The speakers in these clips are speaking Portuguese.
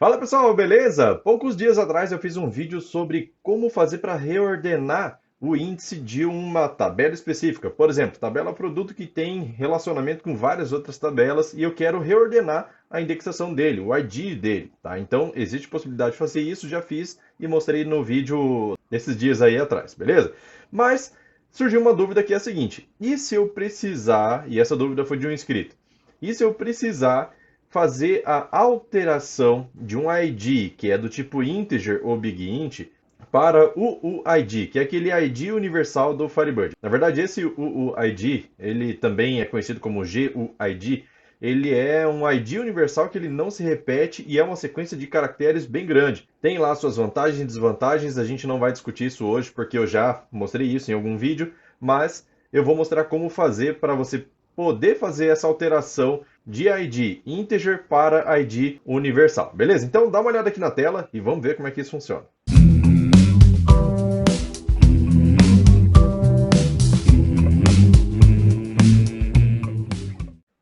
Fala pessoal, beleza? Poucos dias atrás eu fiz um vídeo sobre como fazer para reordenar o índice de uma tabela específica. Por exemplo, tabela produto que tem relacionamento com várias outras tabelas e eu quero reordenar a indexação dele, o ID dele, tá? Então existe possibilidade de fazer isso, já fiz e mostrei no vídeo desses dias aí atrás, beleza? Mas surgiu uma dúvida que é a seguinte: e se eu precisar, e essa dúvida foi de um inscrito, e se eu precisar fazer a alteração de um ID, que é do tipo integer ou big int, para o UUID, que é aquele ID universal do Firebird. Na verdade, esse UUID, ele também é conhecido como GUID, ele é um ID universal que ele não se repete e é uma sequência de caracteres bem grande. Tem lá suas vantagens e desvantagens, a gente não vai discutir isso hoje porque eu já mostrei isso em algum vídeo, mas eu vou mostrar como fazer para você poder fazer essa alteração de ID integer para ID universal. Beleza? Então dá uma olhada aqui na tela e vamos ver como é que isso funciona.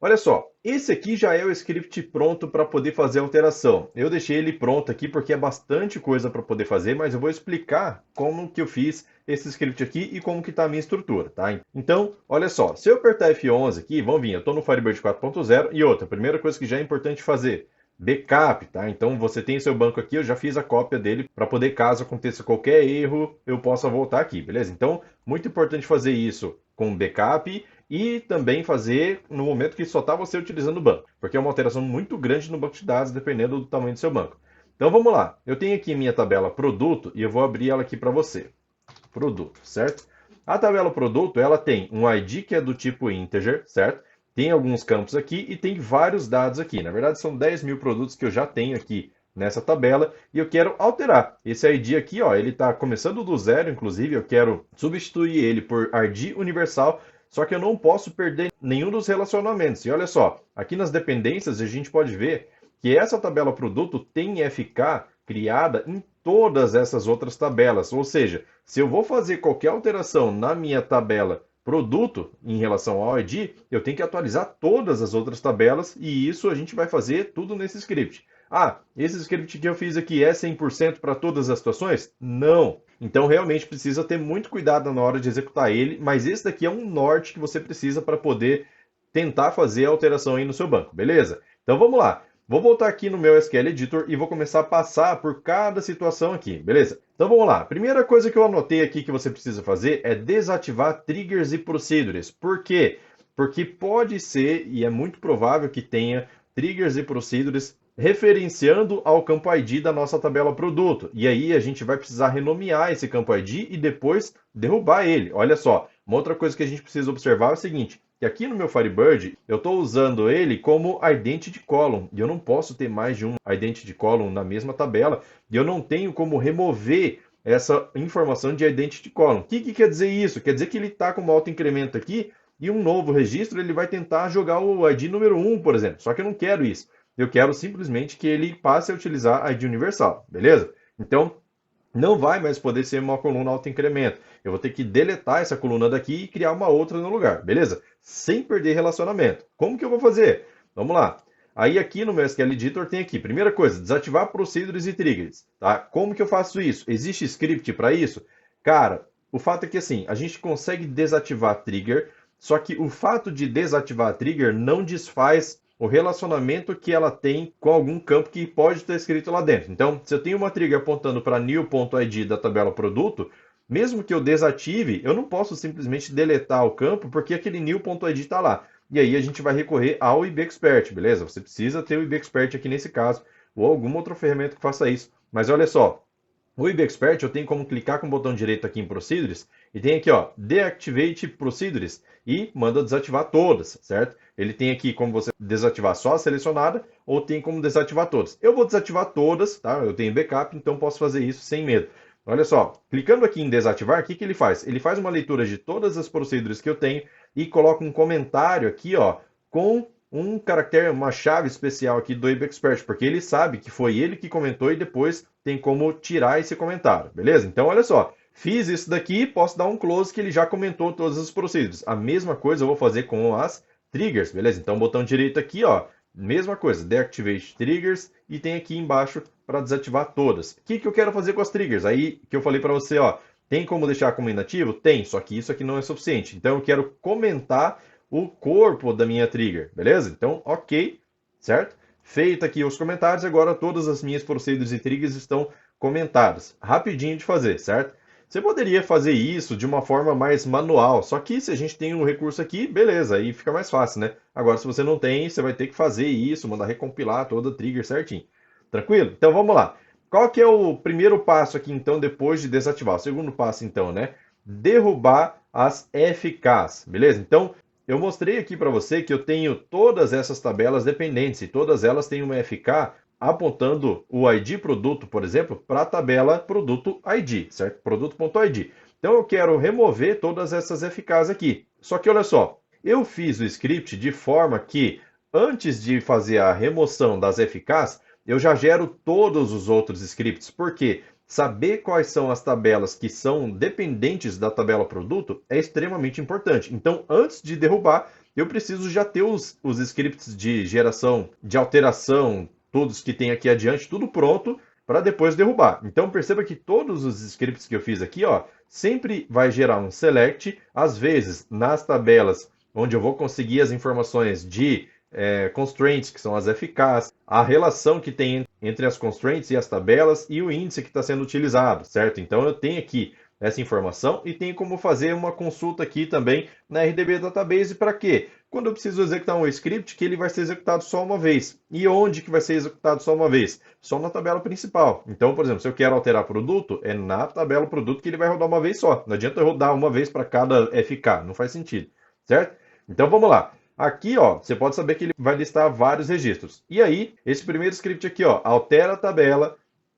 Olha só, esse aqui já é o script pronto para poder fazer a alteração. Eu deixei ele pronto aqui porque é bastante coisa para poder fazer, mas eu vou explicar como que eu fiz esse script aqui e como que está a minha estrutura, tá? Então, olha só, se eu apertar F11 aqui, vamos vir, eu estou no Firebird 4.0 e outra, primeira coisa que já é importante fazer, backup, tá? Então você tem seu banco aqui, eu já fiz a cópia dele para poder, caso aconteça qualquer erro, eu possa voltar aqui, beleza? Então, muito importante fazer isso com backup e também fazer no momento que só está você utilizando o banco, porque é uma alteração muito grande no banco de dados, dependendo do tamanho do seu banco. Então vamos lá, eu tenho aqui minha tabela produto e eu vou abrir ela aqui para você. Produto, certo? A tabela produto, ela tem um ID que é do tipo integer, certo? Tem alguns campos aqui e tem vários dados aqui. Na verdade, são 10 mil produtos que eu já tenho aqui nessa tabela e eu quero alterar. Esse ID aqui, ó, ele está começando do zero, inclusive, eu quero substituir ele por ID universal, só que eu não posso perder nenhum dos relacionamentos. E olha só, aqui nas dependências a gente pode ver que essa tabela produto tem FK criada em todas essas outras tabelas. Ou seja, se eu vou fazer qualquer alteração na minha tabela produto em relação ao ID, eu tenho que atualizar todas as outras tabelas e isso a gente vai fazer tudo nesse script. Ah, esse script que eu fiz aqui é 100% para todas as situações? Não. Então realmente precisa ter muito cuidado na hora de executar ele, mas esse daqui é um norte que você precisa para poder tentar fazer a alteração aí no seu banco, beleza? Então vamos lá. Vou voltar aqui no meu SQL Editor e vou começar a passar por cada situação aqui, beleza? Então vamos lá. Primeira coisa que eu anotei aqui que você precisa fazer é desativar triggers e procedures. Por quê? Porque pode ser, e é muito provável que tenha, triggers e procedures referenciando ao campo ID da nossa tabela produto. E aí a gente vai precisar renomear esse campo ID e depois derrubar ele. Olha só, uma outra coisa que a gente precisa observar é o seguinte, que aqui no meu Firebird, eu estou usando ele como identity column, e eu não posso ter mais de um identity column na mesma tabela, e eu não tenho como remover essa informação de identity column. O que quer dizer isso? Quer dizer que ele está com um auto-incremento aqui, e um novo registro ele vai tentar jogar o ID número 1, por exemplo. Só que eu não quero isso. Eu quero simplesmente que ele passe a utilizar ID universal, beleza? Então, não vai mais poder ser uma coluna auto-incremento. Eu vou ter que deletar essa coluna daqui e criar uma outra no lugar, beleza? Sem perder relacionamento. Como que eu vou fazer? Vamos lá. Aí aqui no meu SQL Editor tem aqui, primeira coisa, desativar procedures e triggers, tá? Como que eu faço isso? Existe script para isso? Cara, o fato é que assim, a gente consegue desativar trigger, só que o fato de desativar trigger não desfaz o relacionamento que ela tem com algum campo que pode estar escrito lá dentro. Então, se eu tenho uma trigger apontando para new.id da tabela produto, mesmo que eu desative, eu não posso simplesmente deletar o campo porque aquele new.id está lá. E aí a gente vai recorrer ao IBExpert, beleza? Você precisa ter o IBExpert aqui nesse caso, ou alguma outra ferramenta que faça isso. Mas olha só, o IBExpert eu tenho como clicar com o botão direito aqui em Procedures e tem aqui, ó, Deactivate Procedures e manda desativar todas, certo? Ele tem aqui como você desativar só a selecionada ou tem como desativar todas. Eu vou desativar todas, tá? Eu tenho backup, então posso fazer isso sem medo. Olha só, clicando aqui em desativar, o que ele faz? Ele faz uma leitura de todas as procedures que eu tenho e coloca um comentário aqui, ó, com um caractere, uma chave especial aqui do IBExpert, porque ele sabe que foi ele que comentou e depois tem como tirar esse comentário, beleza? Então, olha só, fiz isso daqui, posso dar um close que ele já comentou todas as procedures. A mesma coisa eu vou fazer com as triggers, beleza? Então, botão direito aqui, ó, Mesma coisa, Deactivate Triggers e tem aqui embaixo para desativar todas. O que eu quero fazer com as triggers? Aí que eu falei para você, ó, tem como deixar como inativo? Tem, só que isso aqui não é suficiente. Então eu quero comentar o corpo da minha trigger, beleza? Então, ok, certo? Feito aqui os comentários, agora todas as minhas procedures e triggers estão comentadas. Rapidinho de fazer, certo? Você poderia fazer isso de uma forma mais manual, só que se a gente tem um recurso aqui, beleza, aí fica mais fácil, né? Agora, se você não tem, você vai ter que fazer isso, mandar recompilar toda a trigger certinho. Tranquilo? Então vamos lá. Qual que é o primeiro passo aqui, então, depois de desativar? O segundo passo, então, né? Derrubar as FKs, beleza? Então, eu mostrei aqui para você que eu tenho todas essas tabelas dependentes e todas elas têm uma FK apontando o ID produto, por exemplo, para a tabela produto ID, certo? Produto.id. Então eu quero remover todas essas FKs aqui. Só que olha só, eu fiz o script de forma que antes de fazer a remoção das FKs, eu já gero todos os outros scripts. Por quê? Saber quais são as tabelas que são dependentes da tabela produto é extremamente importante. Então, antes de derrubar, eu preciso já ter os scripts de geração, de alteração, todos que tem aqui adiante, tudo pronto para depois derrubar. Então, perceba que todos os scripts que eu fiz aqui, ó, sempre vai gerar um select, às vezes nas tabelas onde eu vou conseguir as informações de constraints, que são as FKs, a relação que tem entre as constraints e as tabelas e o índice que está sendo utilizado, certo? Então eu tenho aqui essa informação e tenho como fazer uma consulta aqui também na RDB Database para quê? Quando eu preciso executar um script, que ele vai ser executado só uma vez. E onde que vai ser executado só uma vez? Só na tabela principal. Então, por exemplo, se eu quero alterar produto, é na tabela produto que ele vai rodar uma vez só. Não adianta eu rodar uma vez para cada FK, não faz sentido, certo? Então vamos lá. Aqui, ó, você pode saber que ele vai listar vários registros. E aí, esse primeiro script aqui, ó, altera a tabela.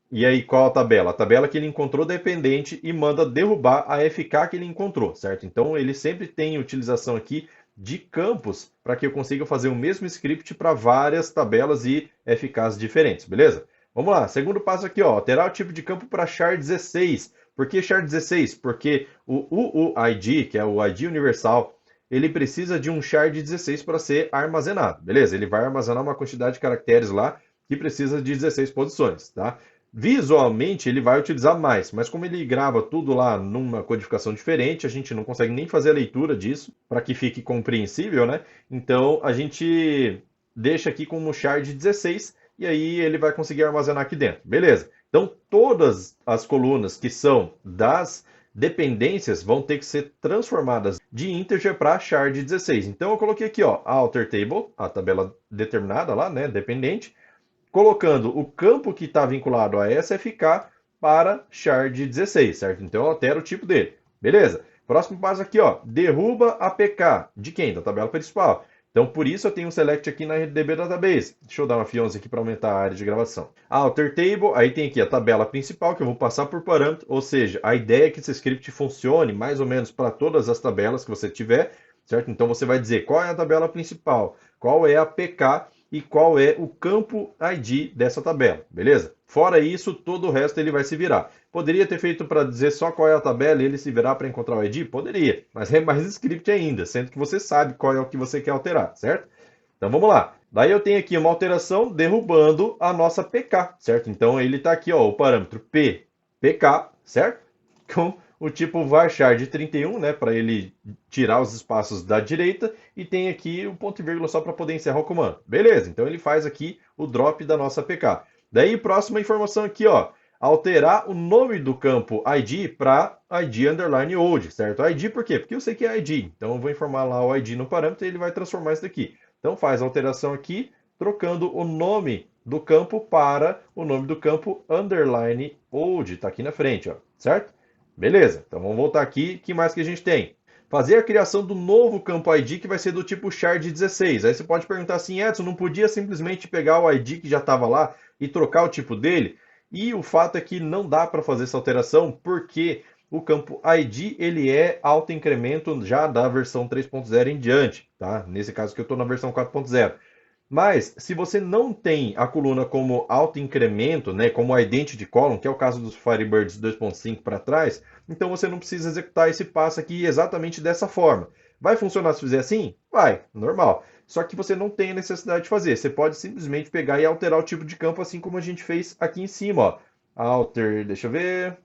E aí, qual a tabela? A tabela que ele encontrou dependente e manda derrubar a FK que ele encontrou, certo? Então, ele sempre tem utilização aqui de campos para que eu consiga fazer o mesmo script para várias tabelas e FKs diferentes, beleza? Vamos lá, segundo passo aqui, ó, alterar o tipo de campo para char16. Por que char16? Porque o UUID, que é o ID universal, ele precisa de um char de 16 para ser armazenado, beleza? Ele vai armazenar uma quantidade de caracteres lá que precisa de 16 posições, tá? Visualmente ele vai utilizar mais, mas como ele grava tudo lá numa codificação diferente, a gente não consegue nem fazer a leitura disso para que fique compreensível, né? Então a gente deixa aqui como char de 16 e aí ele vai conseguir armazenar aqui dentro, beleza? Então todas as colunas que são das dependências vão ter que ser transformadas de integer para char de 16. Então eu coloquei aqui, ó, alter table, a tabela determinada lá, né, dependente, colocando o campo que está vinculado a SFK para char de 16, certo? Então eu altero o tipo dele. Beleza? Próximo passo aqui, ó, derruba a PK. De quem? Da tabela principal. Então, por isso eu tenho um select aqui na RDB Database. Deixa eu dar uma F11 aqui para aumentar a área de gravação. Alter Table, aí tem aqui a tabela principal que eu vou passar por parâmetro, ou seja, a ideia é que esse script funcione mais ou menos para todas as tabelas que você tiver, certo? Então você vai dizer qual é a tabela principal, qual é a PK e qual é o campo ID dessa tabela, beleza? Fora isso, todo o resto ele vai se virar. Poderia ter feito para dizer só qual é a tabela e ele se virar para encontrar o ID? Poderia, mas é mais script ainda, sendo que você sabe qual é o que você quer alterar, certo? Então vamos lá. Daí eu tenho aqui uma alteração derrubando a nossa PK, certo? Então ele está aqui, ó, o parâmetro P, PK, certo? Com o tipo varchar de 31, né, para ele tirar os espaços da direita, e tem aqui o ponto e vírgula só para poder encerrar o comando. Beleza, então ele faz aqui o drop da nossa PK. Daí, próxima informação aqui, ó, alterar o nome do campo ID para ID underline old, certo? ID por quê? Porque eu sei que é ID, então eu vou informar lá o ID no parâmetro e ele vai transformar isso daqui. Então faz a alteração aqui, trocando o nome do campo para o nome do campo underline old, está aqui na frente, ó, certo? Beleza, então vamos voltar aqui. O que mais que a gente tem? Fazer a criação do novo campo ID que vai ser do tipo char de 16. Aí você pode perguntar assim, Edson, não podia simplesmente pegar o ID que já estava lá e trocar o tipo dele? E o fato é que não dá para fazer essa alteração porque o campo ID ele é auto-incremento já da versão 3.0 em diante, tá? Nesse caso que eu estou na versão 4.0. Mas, se você não tem a coluna como auto-incremento, né, como identity column, que é o caso dos Firebirds 2.5 para trás, então você não precisa executar esse passo aqui exatamente dessa forma. Vai funcionar se fizer assim? Vai, normal. só que você não tem a necessidade de fazer. Você pode simplesmente pegar e alterar o tipo de campo, assim como a gente fez aqui em cima, ó. Alter, deixa eu ver.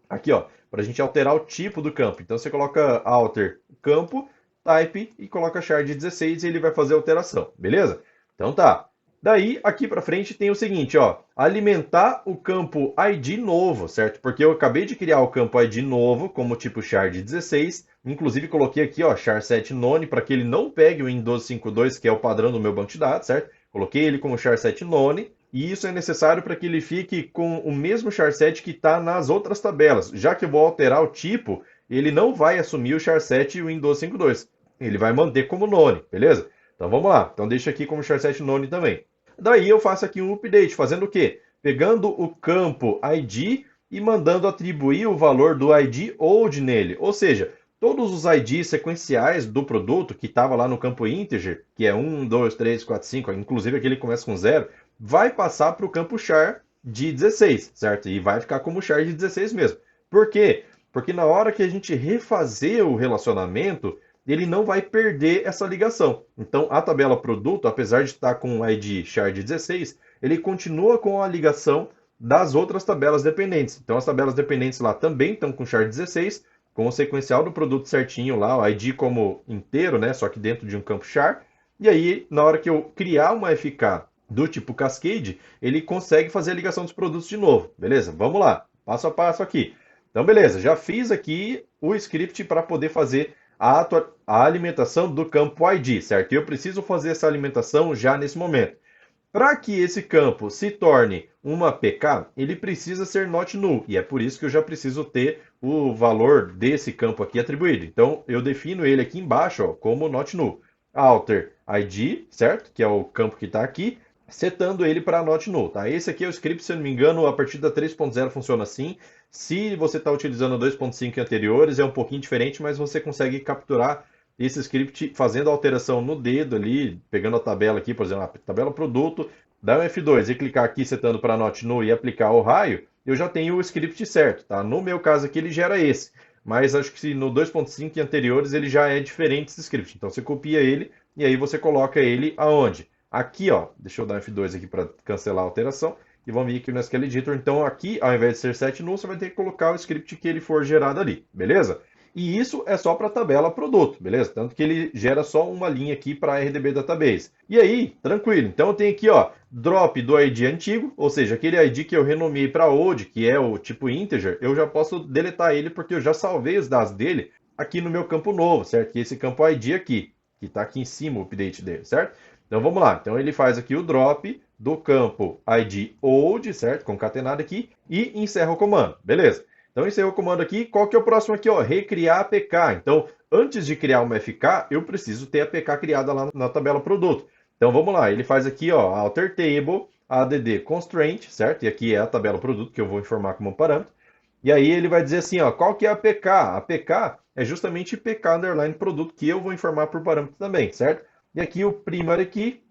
Aqui, ó, para a gente alterar o tipo do campo. Então você coloca alter campo, type e coloca char de 16 e ele vai fazer a alteração, beleza? Então tá. Daí, aqui para frente tem o seguinte, ó, alimentar o campo ID novo, certo? Porque eu acabei de criar o campo ID novo como tipo char de 16, inclusive coloquei aqui, ó, char set none para que ele não pegue o Win1252, que é o padrão do meu banco de dados, certo? Coloquei ele como char set none, e isso é necessário para que ele fique com o mesmo charset que está nas outras tabelas. Já que eu vou alterar o tipo, ele não vai assumir o charset e o Win1252. Ele vai manter como none, beleza? Então vamos lá. Então deixa aqui como charset none também. Daí eu faço aqui um update, fazendo o quê? Pegando o campo ID e mandando atribuir o valor do ID old nele. Ou seja, todos os IDs sequenciais do produto que estava lá no campo integer, que é 1, 2, 3, 4, 5, inclusive aquele que começa com 0, vai passar para o campo char de 16, certo? E vai ficar como char de 16 mesmo. Por quê? Porque na hora que a gente refazer o relacionamento, ele não vai perder essa ligação. Então, a tabela produto, apesar de estar com o ID char de 16, ele continua com a ligação das outras tabelas dependentes. Então, as tabelas dependentes lá também estão com char 16, com o sequencial do produto certinho lá, o ID como inteiro, né? Só que dentro de um campo char. E aí, na hora que eu criar uma FK do tipo Cascade, ele consegue fazer a ligação dos produtos de novo, beleza? Vamos lá, passo a passo aqui. Então, beleza, já fiz aqui o script para poder fazer a alimentação do campo ID, certo? E eu preciso fazer essa alimentação já nesse momento. Para que esse campo se torne uma PK, ele precisa ser not null, e é por isso que eu já preciso ter o valor desse campo aqui atribuído. Então, eu defino ele aqui embaixo, ó, como not null. Alter ID, certo? Que é o campo que está aqui, setando ele para not null, tá? Esse aqui é o script, se eu não me engano, a partir da 3.0 funciona assim. Se você está utilizando a 2.5 anteriores, é um pouquinho diferente, mas você consegue capturar esse script fazendo a alteração no dedo ali, pegando a tabela aqui, por exemplo, a tabela produto, dá um F2 e clicar aqui setando para not null e aplicar o raio, eu já tenho o script certo, tá? No meu caso aqui ele gera esse, mas acho que no 2.5 e anteriores ele já é diferente esse script. Então você copia ele e aí você coloca ele aonde? Aqui, ó, deixa eu dar F2 aqui para cancelar a alteração. E vamos vir aqui no SQL Editor. Então aqui, ao invés de ser set null, você vai ter que colocar o script que ele for gerado ali, beleza? E isso é só para a tabela produto, beleza? Tanto que ele gera só uma linha aqui para a RDB Database. E aí, tranquilo. Então eu tenho aqui, ó, drop do ID antigo, ou seja, aquele ID que eu renomeei para old, que é o tipo integer, eu já posso deletar ele porque eu já salvei os dados dele aqui no meu campo novo, certo? Que é esse campo ID aqui, que está aqui em cima o update dele, certo? Então vamos lá. Então ele faz aqui o drop do campo ID old, certo? Concatenado aqui, e encerra o comando. Beleza. Então encerrou o comando aqui. Qual que é o próximo aqui? Ó? Recriar APK. Então, antes de criar uma FK, eu preciso ter a APK criada lá na tabela produto. Então vamos lá. Ele faz aqui, ó, alter table, add constraint, certo? E aqui é a tabela produto que eu vou informar como parâmetro. E aí ele vai dizer assim, ó, qual que é a APK? A APK é justamente PK underline produto que eu vou informar por parâmetro também, certo? E aqui o primary key,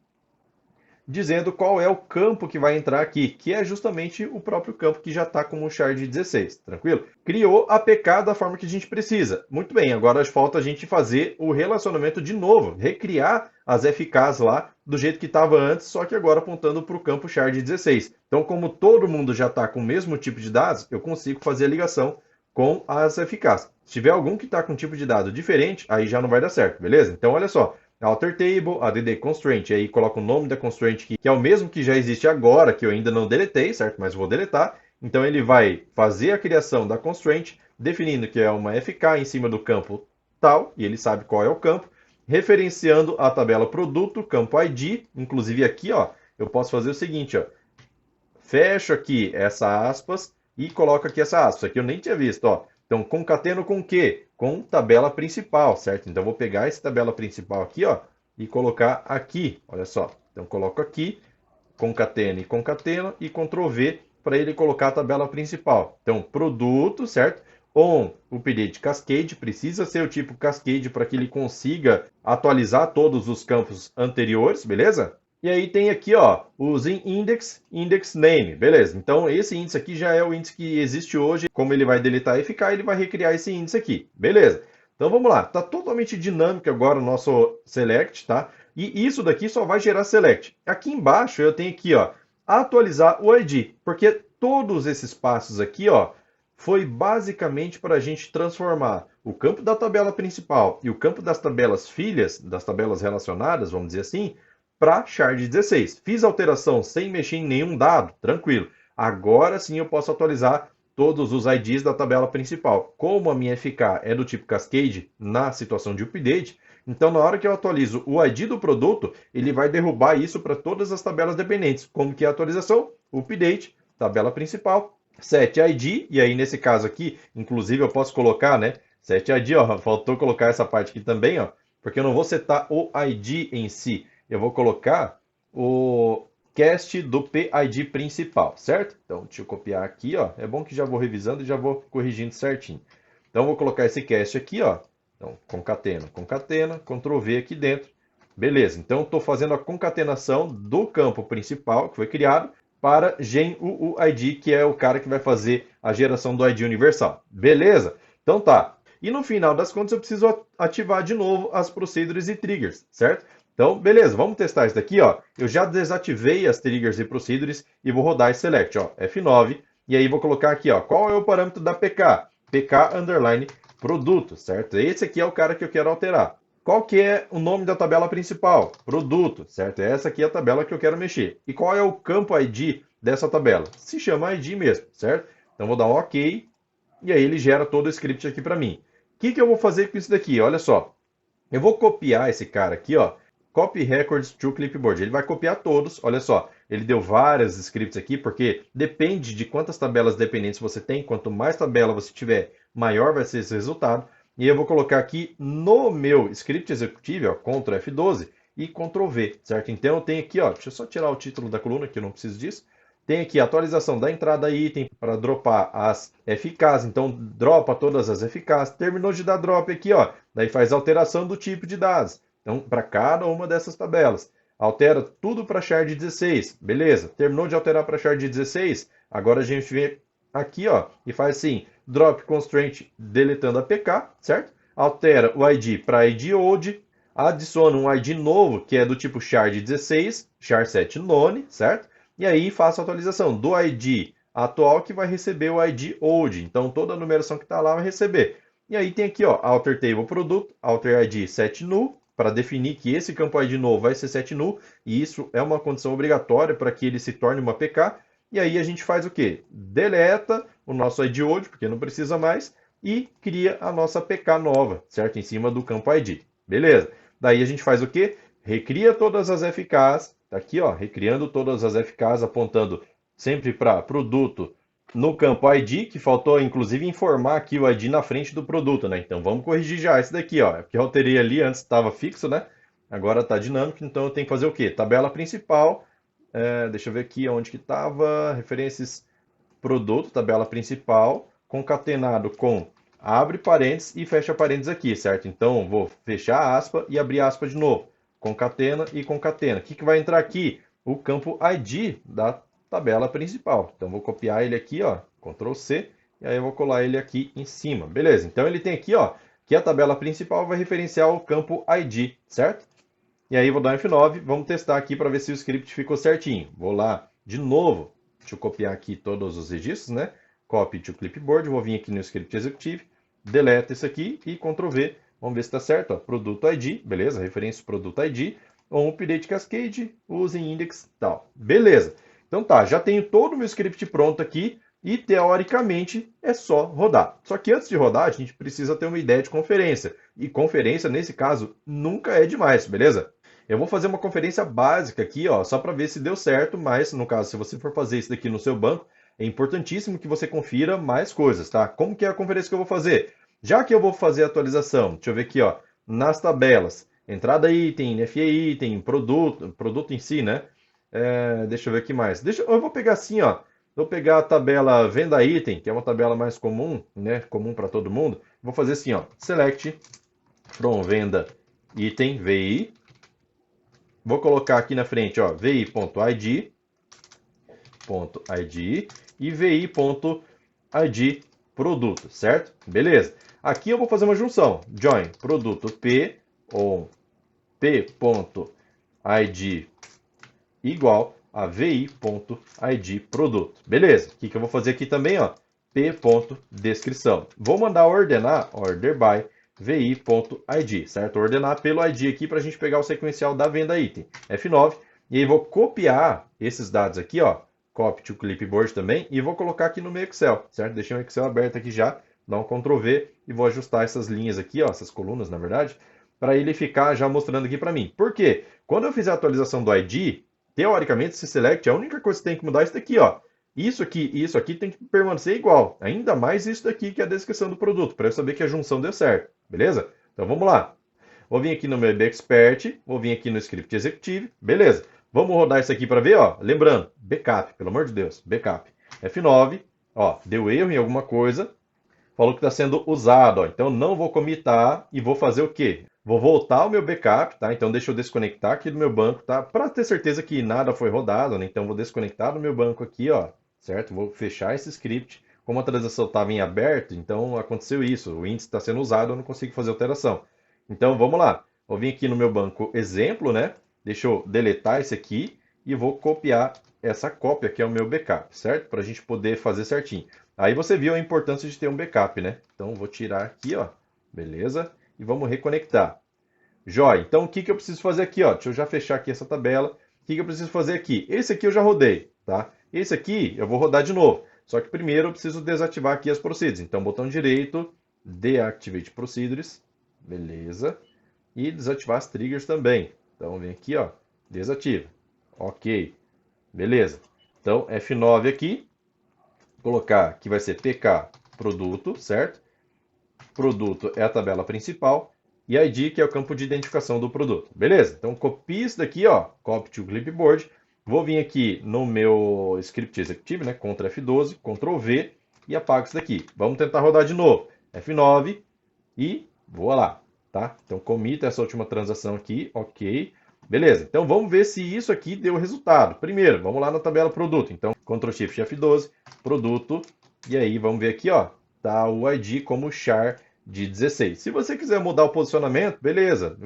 dizendo qual é o campo que vai entrar aqui, que é justamente o próprio campo que já está como um char de 16, tranquilo? Criou a APK da forma que a gente precisa. Muito bem, agora falta a gente fazer o relacionamento de novo, recriar as FKs lá do jeito que estava antes, só que agora apontando para o campo char de 16. Então, como todo mundo já está com o mesmo tipo de dados, eu consigo fazer a ligação com as FKs. Se tiver algum que está com um tipo de dado diferente, aí já não vai dar certo, beleza? Então, olha só. Alter table, add constraint, aí coloca o nome da constraint que é o mesmo que já existe agora, que eu ainda não deletei, certo? Mas vou deletar. Então ele vai fazer a criação da constraint, definindo que é uma FK em cima do campo tal, e ele sabe qual é o campo, referenciando a tabela produto, campo ID, inclusive aqui, ó, eu posso fazer o seguinte, ó, fecho aqui essa aspas e coloco aqui essa aspas, aqui eu nem tinha visto, ó. Então, concateno com o quê? Com tabela principal, certo? Então, vou pegar essa tabela principal aqui, ó, e colocar aqui, olha só. Então, coloco aqui, concateno e Ctrl V para ele colocar a tabela principal. Então, produto, certo? On update cascade, precisa ser o tipo cascade para que ele consiga atualizar todos os campos anteriores, beleza? E aí tem aqui, ó, os index name, beleza? Então esse índice aqui já é o índice que existe hoje. Como ele vai deletar e ficar, ele vai recriar esse índice aqui, beleza? Então vamos lá, tá totalmente dinâmico agora o nosso select, tá? E isso daqui só vai gerar select. Aqui embaixo eu tenho aqui, ó, atualizar o ID, porque todos esses passos aqui, ó, foi basicamente para a gente transformar o campo da tabela principal e o campo das tabelas filhas, das tabelas relacionadas, vamos dizer assim, para Shard 16. Fiz alteração sem mexer em nenhum dado, tranquilo. Agora sim eu posso atualizar todos os IDs da tabela principal. Como a minha FK é do tipo Cascade na situação de update, então na hora que eu atualizo o ID do produto, ele vai derrubar isso para todas as tabelas dependentes. Como que é a atualização? Update, tabela principal, set ID, e aí nesse caso aqui, inclusive eu posso colocar, né? Set ID, ó, faltou colocar essa parte aqui também, ó, porque eu não vou setar o ID em si, eu vou colocar o cast do PID principal, certo? Então, deixa eu copiar aqui, ó. É bom que já vou revisando e já vou corrigindo certinho. Então, vou colocar esse cast aqui, ó. Então, concatena, concatena, Ctrl V aqui dentro. Beleza, então estou fazendo a concatenação do campo principal que foi criado para GenUUID, que é o cara que vai fazer a geração do ID universal. Beleza? Então tá. E no final das contas eu preciso ativar de novo as procedures e triggers, certo? Então, beleza, vamos testar isso daqui, ó. Eu já desativei as triggers e procedures e vou rodar esse select, ó, F9. E aí vou colocar aqui, ó, qual é o parâmetro da PK? PK underline produto, certo? Esse aqui é o cara que eu quero alterar. Qual que é o nome da tabela principal? Produto, certo? Essa aqui é a tabela que eu quero mexer. E qual é o campo ID dessa tabela? Se chama ID mesmo, certo? Então vou dar um OK e aí ele gera todo o script aqui para mim. O que eu vou fazer com isso daqui? Olha só. Eu vou copiar esse cara aqui, ó. Copy records to clipboard. Ele vai copiar todos. Olha só, ele deu várias scripts aqui, porque depende de quantas tabelas dependentes você tem. Quanto mais tabela você tiver, maior vai ser esse resultado. E eu vou colocar aqui no meu script executivo, ó, Ctrl F12 e Ctrl V, certo? Então eu tenho aqui, ó, deixa eu só tirar o título da coluna, que eu não preciso disso. Tem aqui a atualização da entrada item para dropar as FKs, então dropa todas as FKs. Terminou de dar drop aqui, ó, daí faz alteração do tipo de dados. Então, para cada uma dessas tabelas. Altera tudo para Shard 16, beleza. Terminou de alterar para Shard 16, agora a gente vem aqui, ó, e faz assim, drop constraint deletando a PK, certo? Altera o ID para ID old, adiciona um ID novo, que é do tipo Shard 16, char7 none, certo? E aí faço a atualização do ID atual que vai receber o ID old. Então toda a numeração que está lá vai receber. E aí tem aqui, ó, alter table produto, alter ID set null, para definir que esse campo ID novo vai ser set null, e isso é uma condição obrigatória para que ele se torne uma PK. E aí a gente faz o quê? Deleta o nosso ID old, porque não precisa mais, e cria a nossa PK nova, certo? Em cima do campo ID. Beleza. Daí a gente faz o quê? Recria todas as FKs, tá aqui, ó, recriando todas as FKs, apontando sempre para produto no campo ID, que faltou inclusive informar aqui o ID na frente do produto, né? Então vamos corrigir já esse daqui, ó, porque eu alterei ali, antes estava fixo, né? Agora está dinâmico, então eu tenho que fazer o quê? Tabela principal, deixa eu ver aqui onde que estava, referências produto, tabela principal, concatenado com abre parênteses e fecha parênteses aqui, certo? Então vou fechar aspa e abrir aspa de novo, concatena e concatena. O que vai entrar aqui? O campo ID da tabela principal. Então vou copiar ele aqui, ó, Ctrl C, e aí eu vou colar ele aqui em cima. Beleza? Então ele tem aqui, ó, que a tabela principal vai referenciar o campo ID, certo? E aí vou dar um F9, vamos testar aqui para ver se o script ficou certinho. Vou lá de novo, deixa eu copiar aqui todos os registros, né? Copy to clipboard, vou vir aqui no script executivo, deleta isso aqui e Ctrl V. Vamos ver se está certo, ó. Produto ID, beleza? Referência produto ID, on update cascade, usem index, tal. Beleza. Então tá, já tenho todo o meu script pronto aqui e teoricamente é só rodar. Só que antes de rodar, a gente precisa ter uma ideia de conferência. E conferência, nesse caso, nunca é demais, beleza? Eu vou fazer uma conferência básica aqui, ó, só para ver se deu certo, mas no caso, se você for fazer isso daqui no seu banco, é importantíssimo que você confira mais coisas, tá? Como que é a conferência que eu vou fazer? Já que eu vou fazer a atualização, deixa eu ver aqui, ó, nas tabelas, entrada item, NFE item, produto em si, né? Deixa eu ver aqui mais. Eu vou pegar assim, ó, vou pegar a tabela venda item, que é uma tabela mais comum, né? Comum para todo mundo. Vou fazer assim, ó, select from venda item, VI. Vou colocar aqui na frente, ó, vi.id e vi.id produto, certo? Beleza. Aqui eu vou fazer uma junção. Join produto P on P.id id igual a vi.id produto. Beleza? O que eu vou fazer aqui também, ó? p.descrição. Vou mandar ordenar order by vi.id, certo? Ordenar pelo id aqui para a gente pegar o sequencial da venda item. F9. E aí vou copiar esses dados aqui, ó. Copy to clipboard também. E vou colocar aqui no meu Excel, certo? Deixei o Excel aberto aqui já. Dá um Ctrl V e vou ajustar essas linhas aqui, ó, essas colunas, na verdade, para ele ficar já mostrando aqui para mim. Por quê? Quando eu fizer a atualização do ID, teoricamente, esse select, a única coisa que tem que mudar é isso daqui, ó. Isso aqui e isso aqui tem que permanecer igual. Ainda mais isso daqui, que é a descrição do produto, para eu saber que a junção deu certo. Beleza? Então vamos lá. Vou vir aqui no meu Expert, vou vir aqui no Script Executive, beleza. Vamos rodar isso aqui para ver, ó. Lembrando, backup, pelo amor de Deus, backup. F9, ó, deu erro em alguma coisa, falou que está sendo usado, ó. Então não vou comitar e vou fazer o quê? Vou voltar ao meu backup, tá? Então deixa eu desconectar aqui do meu banco, tá? Para ter certeza que nada foi rodado, né? Então vou desconectar do meu banco aqui, ó, certo? Vou fechar esse script. Como a transação estava em aberto, então aconteceu isso. O índice está sendo usado, eu não consigo fazer alteração. Então vamos lá. Vou vir aqui no meu banco exemplo, né? Deixa eu deletar esse aqui e vou copiar essa cópia que é o meu backup, certo? Para a gente poder fazer certinho. Aí você viu a importância de ter um backup, né? Então vou tirar aqui, ó. Beleza? E vamos reconectar. Jóia. Então o que eu preciso fazer aqui, ó? Deixa eu já fechar aqui essa tabela. O que eu preciso fazer aqui? Esse aqui eu já rodei, tá? Esse aqui eu vou rodar de novo. Só que primeiro eu preciso desativar aqui as procedures. Então botão direito, Deactivate Procedures. Beleza. E desativar as triggers também. Então vem aqui, ó. Desativa. Ok. Beleza. Então F9 aqui. Colocar que vai ser PK produto, certo? Produto é a tabela principal e ID que é o campo de identificação do produto. Beleza? Então copie isso daqui, ó, copy to clipboard. Vou vir aqui no meu script executivo, né? Ctrl F12, Ctrl V e apago isso daqui. Vamos tentar rodar de novo. F9 e voa lá, tá? Então comita essa última transação aqui, ok. Beleza, então vamos ver se isso aqui deu resultado. Primeiro, vamos lá na tabela produto. Então, Ctrl Shift F12, produto, e aí vamos ver aqui, ó, tá o ID como char de 16. Se você quiser mudar o posicionamento, beleza,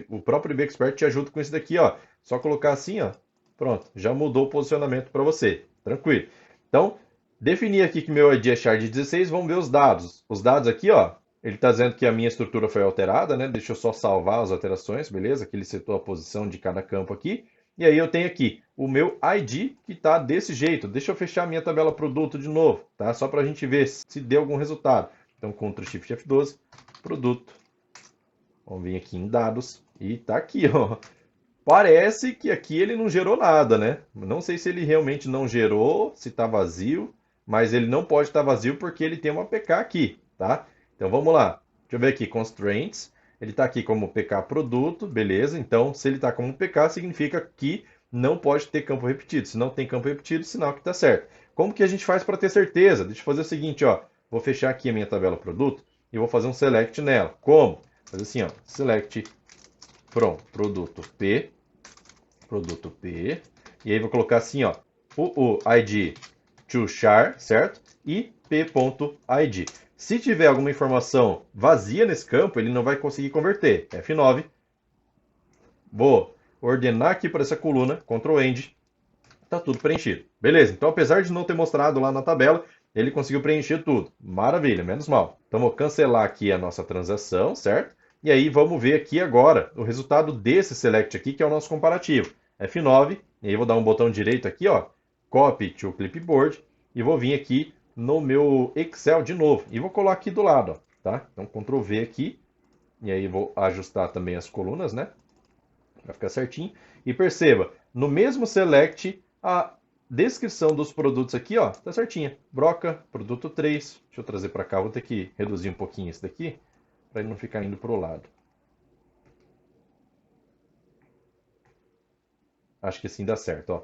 o próprio IB Expert te ajuda com isso daqui, ó. Só colocar assim, ó, pronto, já mudou o posicionamento para você, tranquilo. Então, definir aqui que meu ID é char de 16, vamos ver os dados. Os dados aqui, ó, ele está dizendo que a minha estrutura foi alterada, né? Deixa eu só salvar as alterações, beleza? Que ele setou a posição de cada campo aqui. E aí eu tenho aqui o meu ID que está desse jeito. Deixa eu fechar a minha tabela produto de novo, tá? Só para a gente ver se deu algum resultado. Então, Ctrl Shift F12, produto. Vamos vir aqui em dados e tá aqui, ó. Parece que aqui ele não gerou nada, né? Não sei se ele realmente não gerou, se está vazio, mas ele não pode estar vazio porque ele tem uma PK aqui, tá? Então vamos lá. Deixa eu ver aqui, constraints. Ele está aqui como PK produto, beleza. Então, se ele está como PK, significa que não pode ter campo repetido. Se não tem campo repetido, sinal que está certo. Como que a gente faz para ter certeza? Deixa eu fazer o seguinte, ó. Vou fechar aqui a minha tabela produto e vou fazer um select nela. Como? Fazer assim, ó. Select from produto P. E aí vou colocar assim, ó. O ID to char, certo? E p.id. Se tiver alguma informação vazia nesse campo, ele não vai conseguir converter. F9. Vou ordenar aqui para essa coluna, Ctrl End. Está tudo preenchido. Beleza, então apesar de não ter mostrado lá na tabela, ele conseguiu preencher tudo. Maravilha, menos mal. Então vou cancelar aqui a nossa transação, certo? E aí vamos ver aqui agora o resultado desse select aqui, que é o nosso comparativo. F9, e aí vou dar um botão direito aqui, ó, Copy to Clipboard, e vou vir aqui no meu Excel de novo. E vou colocar aqui do lado, ó, tá? Então, Ctrl V aqui. E aí vou ajustar também as colunas, né? Para ficar certinho. E perceba, no mesmo select, a descrição dos produtos aqui, ó, tá certinha. Broca, produto 3. Deixa eu trazer para cá, vou ter que reduzir um pouquinho isso daqui, para ele não ficar indo para o lado. Acho que assim dá certo, ó.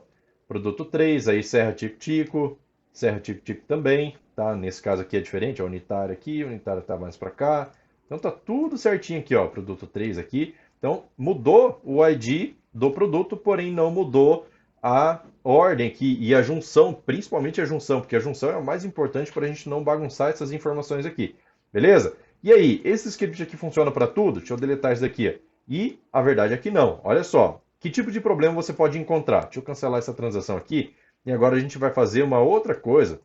Produto 3, aí Serra Tico-Tico, Serra Tico-Tico também, tá? Nesse caso aqui é diferente, ó, unitário aqui, unitário tá mais para cá. Então tá tudo certinho aqui, ó, produto 3 aqui. Então mudou o ID do produto, porém não mudou a ordem aqui e a junção, principalmente a junção, porque a junção é o mais importante para a gente não bagunçar essas informações aqui. Beleza? E aí, esse script aqui funciona para tudo? Deixa eu deletar isso daqui. E a verdade é que não. Olha só, Que tipo de problema você pode encontrar? Deixa eu cancelar essa transação aqui. E agora a gente vai fazer uma outra coisa,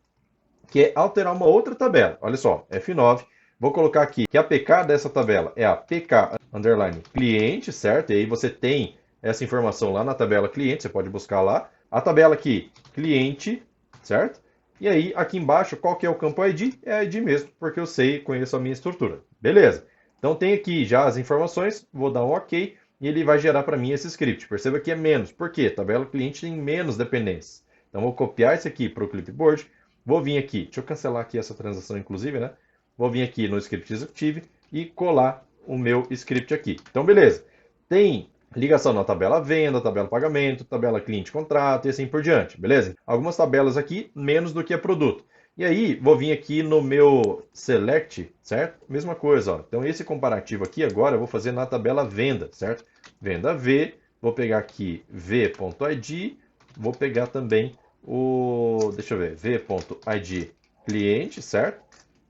que é alterar uma outra tabela. Olha só, F9. Vou colocar aqui que a PK dessa tabela é a PK underline cliente, certo? E aí você tem essa informação lá na tabela cliente, você pode buscar lá. A tabela aqui, cliente, certo? E aí, aqui embaixo, qual que é o campo ID? É ID mesmo, porque eu sei, conheço a minha estrutura. Beleza. Então tem aqui já as informações, vou dar um OK, e ele vai gerar para mim esse script. Perceba que é menos. Por quê? Tabela cliente tem menos dependências. Então vou copiar esse aqui para o clipboard, vou vir aqui, deixa eu cancelar aqui essa transação inclusive, né? Vou vir aqui no script executive e colar o meu script aqui. Então beleza. Tem ligação na tabela venda, tabela pagamento, tabela cliente contrato e assim por diante, beleza? Algumas tabelas aqui menos do que é produto. E aí, vou vir aqui no meu select, certo? Mesma coisa, ó. Então esse comparativo aqui agora eu vou fazer na tabela venda, certo? Venda V, vou pegar aqui v.id, vou pegar também o, deixa eu ver, v.id cliente, certo?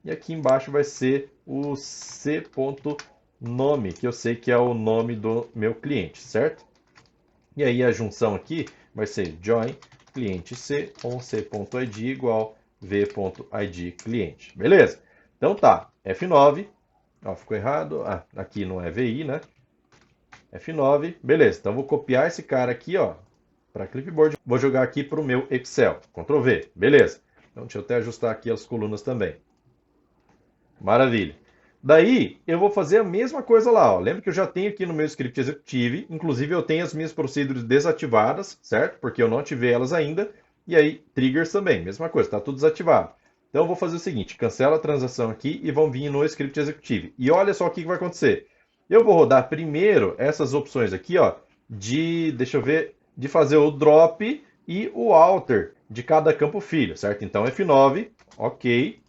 E aqui embaixo vai ser o c.nome, que eu sei que é o nome do meu cliente, certo? E aí a junção aqui vai ser join cliente c on c.id igual v.id cliente. Beleza? Então tá, F9, ó, ficou errado, aqui não é VI, né? F9, beleza. Então vou copiar esse cara aqui, ó, para clipboard, vou jogar aqui para o meu Excel, Ctrl V, beleza. Então deixa eu até ajustar aqui as colunas também. Maravilha. Daí, eu vou fazer a mesma coisa lá. Ó. Lembra que eu já tenho aqui no meu script executive, inclusive eu tenho as minhas procedures desativadas, certo? Porque eu não ativei elas ainda. E aí, triggers também, mesma coisa, está tudo desativado. Então, eu vou fazer o seguinte, cancela a transação aqui e vão vir no script executive. E olha só o que vai acontecer. Eu vou rodar primeiro essas opções aqui, ó, deixa eu ver, de fazer o drop e o alter de cada campo filho, certo? Então, F9, ok,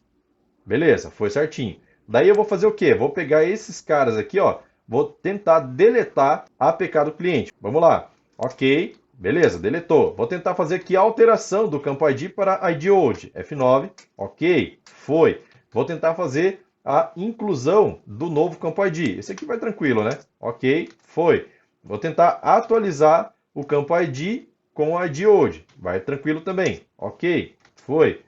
beleza, foi certinho. Daí eu vou fazer o quê? Vou pegar esses caras aqui, ó, vou tentar deletar a APK do cliente. Vamos lá. Ok, beleza, deletou. Vou tentar fazer aqui a alteração do campo ID para ID old. F9, ok, foi. Vou tentar fazer a inclusão do novo campo ID. Esse aqui vai tranquilo, né? Ok, foi. Vou tentar atualizar o campo ID com o ID old. Vai tranquilo também. Ok, foi.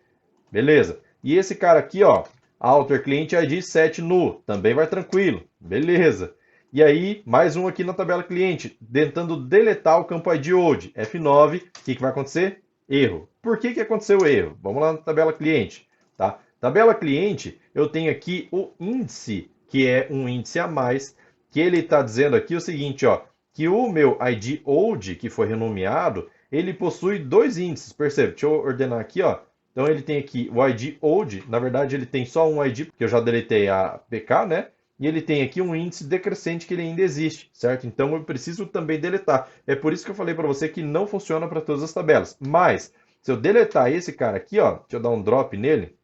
Beleza. E esse cara aqui, ó, alter cliente ID set nu, também vai tranquilo, beleza. E aí, mais um aqui na tabela cliente, tentando deletar o campo ID old, F9, o que vai acontecer? Erro. Por que aconteceu o erro? Vamos lá na tabela cliente, tá? Tabela cliente, eu tenho aqui o índice, que é um índice a mais, que ele está dizendo aqui o seguinte, ó, que o meu ID old, que foi renomeado, ele possui dois índices, percebe? Deixa eu ordenar aqui, ó. Então ele tem aqui o ID old, na verdade ele tem só um ID, porque eu já deletei a PK, né? E ele tem aqui um índice decrescente que ele ainda existe, certo? Então eu preciso também deletar. É por isso que eu falei para você que não funciona para todas as tabelas. Mas, se eu deletar esse cara aqui, ó, deixa eu dar um drop nele,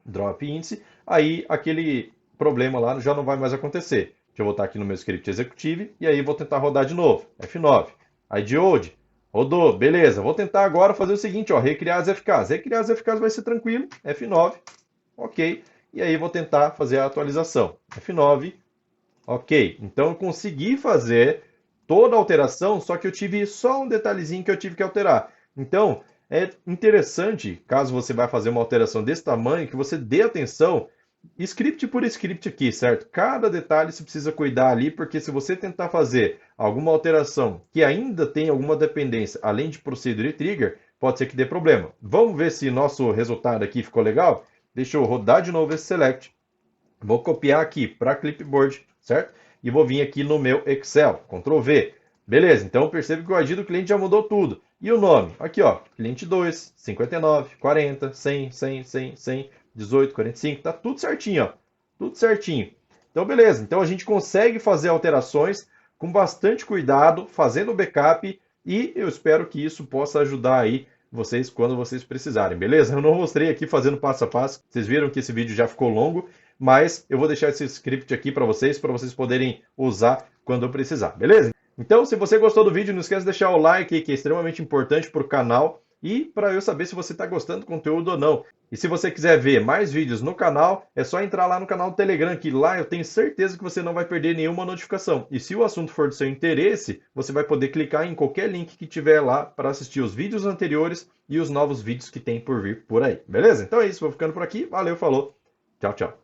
drop índice, aí aquele problema lá já não vai mais acontecer. Deixa eu voltar aqui no meu script executive e aí vou tentar rodar de novo. F9, ID old, rodou, beleza. Vou tentar agora fazer o seguinte, ó, recriar as FKs. Recriar as FKs vai ser tranquilo, F9, ok. E aí vou tentar fazer a atualização. F9, ok. Então eu consegui fazer toda a alteração, só que eu tive só um detalhezinho que eu tive que alterar. Então, é interessante, caso você vá fazer uma alteração desse tamanho, que você dê atenção script por script aqui, certo? Cada detalhe você precisa cuidar ali, porque se você tentar fazer alguma alteração que ainda tem alguma dependência, além de procedure e trigger, pode ser que dê problema. Vamos ver se nosso resultado aqui ficou legal? Deixa eu rodar de novo esse select. Vou copiar aqui para clipboard, certo? E vou vir aqui no meu Excel, Ctrl V. Beleza, então percebe que o ID do cliente já mudou tudo. E o nome? Aqui, ó, cliente 2, 59, 40, 100, 100, 100, 100, 18, 45, tá tudo certinho, ó. Tudo certinho. Então, beleza. Então, a gente consegue fazer alterações com bastante cuidado, fazendo o backup, e eu espero que isso possa ajudar aí vocês quando vocês precisarem, beleza? Eu não mostrei aqui fazendo passo a passo, vocês viram que esse vídeo já ficou longo, mas eu vou deixar esse script aqui para vocês poderem usar quando eu precisar, beleza? Então, se você gostou do vídeo, não esqueça de deixar o like, que é extremamente importante para o canal. e para eu saber se você está gostando do conteúdo ou não. E se você quiser ver mais vídeos no canal, é só entrar lá no canal do Telegram, que lá eu tenho certeza que você não vai perder nenhuma notificação. E se o assunto for do seu interesse, você vai poder clicar em qualquer link que tiver lá para assistir os vídeos anteriores e os novos vídeos que tem por vir por aí. Beleza? Então é isso, vou ficando por aqui. Valeu, falou. Tchau, tchau.